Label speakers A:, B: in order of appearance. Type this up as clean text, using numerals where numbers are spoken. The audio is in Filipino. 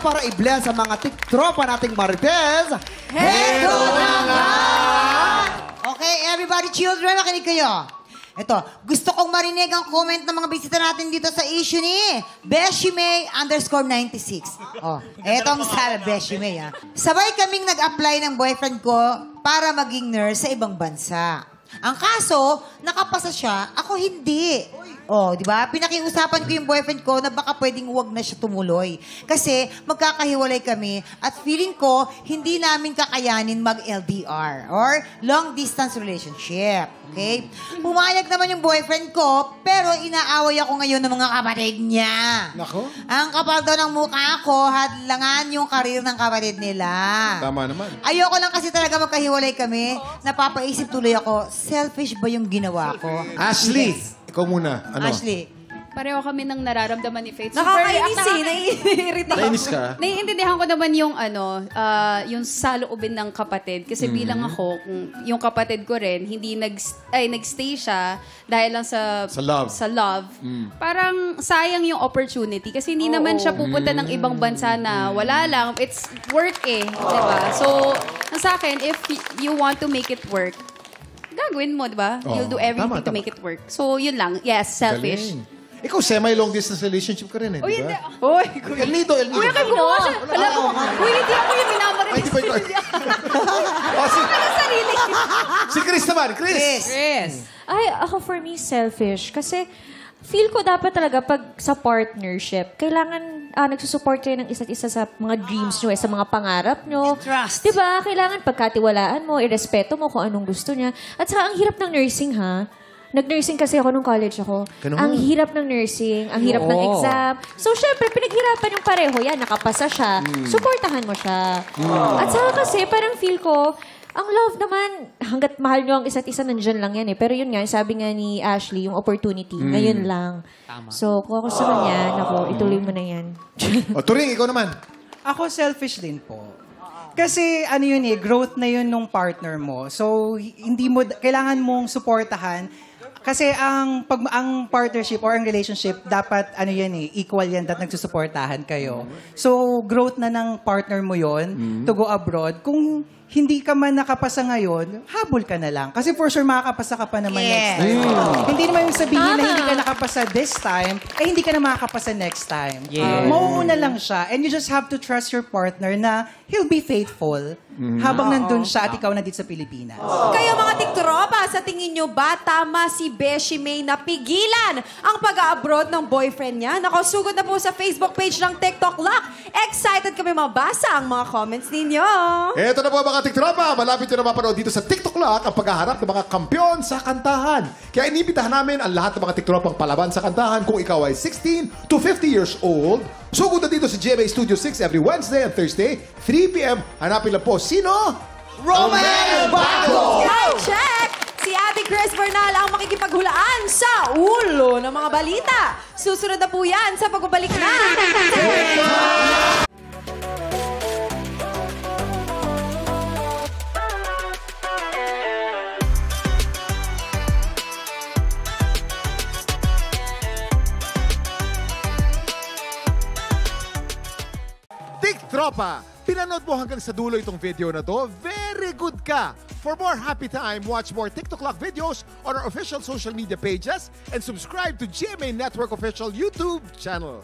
A: para i-blend sa mga tiktropa nating Marites.
B: Heto na nga! Okay, everybody, children, makinig kayo. Ito, gusto kong marinig ang comment ng mga bisita natin dito sa issue ni Beshime_96. Oh, etong sa Beshime, ha. Sabay kaming nag-apply ng boyfriend ko para maging nurse sa ibang bansa. Ang kaso, nakapasa siya, ako hindi. Oh, di ba? Pinakiusapan ko yung boyfriend ko na baka pwedeng huwag na siya tumuloy. Kasi magkakahiwalay kami at feeling ko hindi namin kakayanin mag-LDR or long-distance relationship. Okay? Pumayag naman yung boyfriend ko, pero inaaway ako ngayon ng mga kapatid niya.
C: Nako.
B: Ang kapal daw ng mukha ko, hadlangan yung karir ng kapatid nila.
C: Tama naman.
B: Ayoko lang kasi talaga magkahiwalay kami. Napapaisip tuloy ako, selfish ba yung ginawa ko?
C: Ashley,
B: Yes.
C: ikaw muna. Ano?
B: Ashley.
D: Pareho kami ng nararamdaman ni Faith.
E: Nakakainis naiirita.
C: Nainis ka?
D: Naiintindihan ko naman yung yung saloobin ng kapatid. Kasi bilang ako, yung kapatid ko rin, hindi nagstay siya dahil lang sa love. Parang sayang yung opportunity. Kasi hindi naman siya pupunta ng ibang bansa na wala lang. It's work eh. Diba? So, sa akin, if you want to make it work, gagawin mo, diba? You'll do everything to make it work. So, yun lang. Yes, selfish.
C: Galing. Ikaw, semi-long distance relationship ka rin eh,
D: Uy,
C: di
D: hindi.
C: ba?
E: Uy,
C: El Nido.
D: Uy, kayo gumawa siya. Alam mo, uy, hindi ako yung minamarinig.
C: Ay, di ba ikaw?
D: Sarili.
C: Si Chris naman, Chris.
E: Ay, ako for me, selfish. Kasi feel ko dapat talaga pag sa partnership, kailangan nagsusupport kayo ng isa't isa sa mga dreams nyo, sa mga pangarap nyo.
B: Trust.
E: Diba? Kailangan pagkatiwalaan mo, irespeto mo kung anong gusto niya. At saka, ang hirap ng nursing, ha? Nag-nursing kasi ako nung college ako.
C: Ganun.
E: Ang hirap ng nursing, ang hirap ng exam. So, syempre, pinaghirapan yung pareho. Yan, nakapasa siya. Supportahan mo siya. At saka kasi, parang feel ko, ang love naman, hanggat mahal nyo ang isa't isa, nandyan lang yan eh. Pero yun nga, sabi nga ni Ashley, yung opportunity, ngayon lang. So, kung ako sa kanya, naku, ituloy mo na yan.
C: O, Turing, ikaw naman.
F: Ako selfish din po. Kasi ano yun eh, growth na yun nung partner mo. So, hindi mo, kailangan mong suportahan. Kasi ang partnership or ang relationship, dapat ano yan eh, equal yan, dapat nagsusuportahan kayo. So, growth na ng partner mo yon to go abroad. Kung hindi ka man nakapasa ngayon, habol ka na lang. Kasi for sure, makakapasa ka pa naman next time. Hindi naman yung sabihin na hindi ka nakapasa this time, eh hindi ka na makakapasa next time. Mauuna lang siya. And you just have to trust your partner na he'll be faithful habang nandun siya at ikaw na dito sa Pilipinas.
G: Kayo mga tiktropa, sa tingin nyo ba tama si Beshi May na pigilan ang pag-abroad ng boyfriend niya? Nakasugod na po sa Facebook page ng TikTok Lock. Excited kami mabasa ang mga comments ninyo.
C: Eto na po mga tiktropa. Malapit nyo na mapanood dito sa TikTok Lock ang paghaharap ng mga kampiyon sa kantahan. Kaya inibitahan namin ang lahat ng mga tiktropang palaban sa kantahan kung ikaw ay 16 to 50 years old. Sugod na dito sa GMA Studio 6 every Wednesday and Thursday, 3 p.m. Hanapin lang po sino?
B: Romel Bago!
G: Time check! Si Ate Chris Bernal ang makikipaghulaan sa ulo ng mga balita. Susunod na po yan sa pagbabalik na.
C: Tiktropa! Pinanood mo hanggang sa dulo itong video na to, very good ka! For more happy time, watch more TikTok Lock videos on our official social media pages and subscribe to GMA Network official YouTube channel.